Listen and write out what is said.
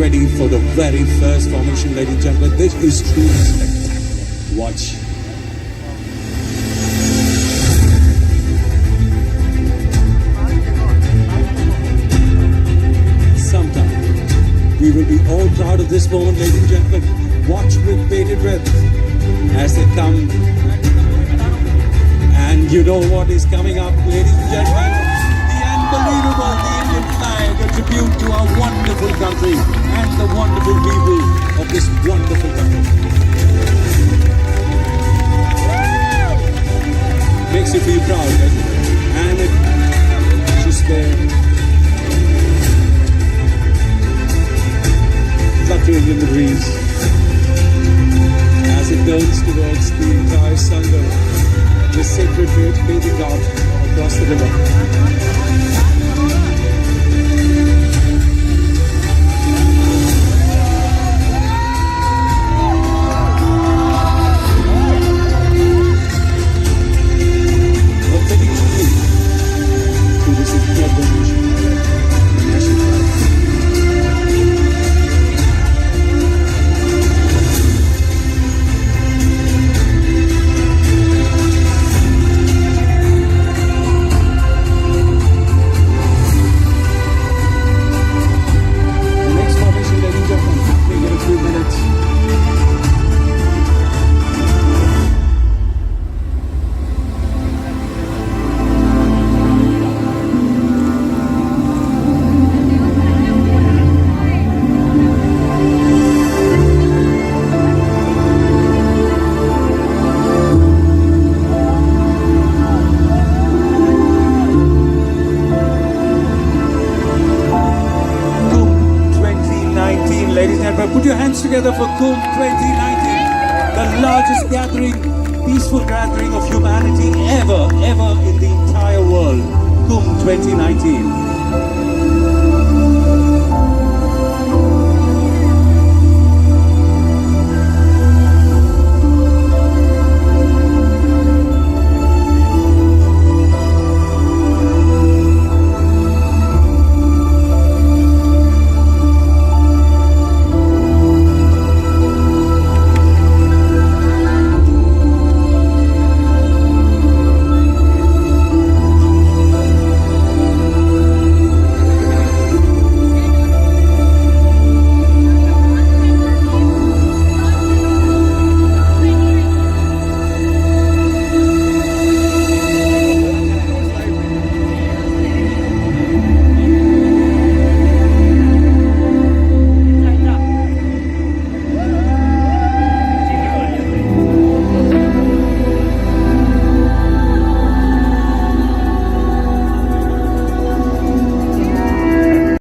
ready for the very first formation, ladies and gentlemen. This is truly spectacular. Watch. Sometime we will be all proud of this moment, ladies and gentlemen. Watch with bated breath as they come. And you know what is coming up, ladies and gentlemen? The unbelievable, the Indian flag, a tribute to our wonderful country and the wonderful people of this wonderful country. Makes you feel proud, right? And it's just there. Fluttering in the breeze as it turns towards the entire Sangha, the sacred bathing out across the river. A fitting tribute to this incredible nation, the national flag. Put your hands together for Kumbh 2019, the largest gathering, peaceful gathering of humanity ever in the entire world. Kumbh 2019.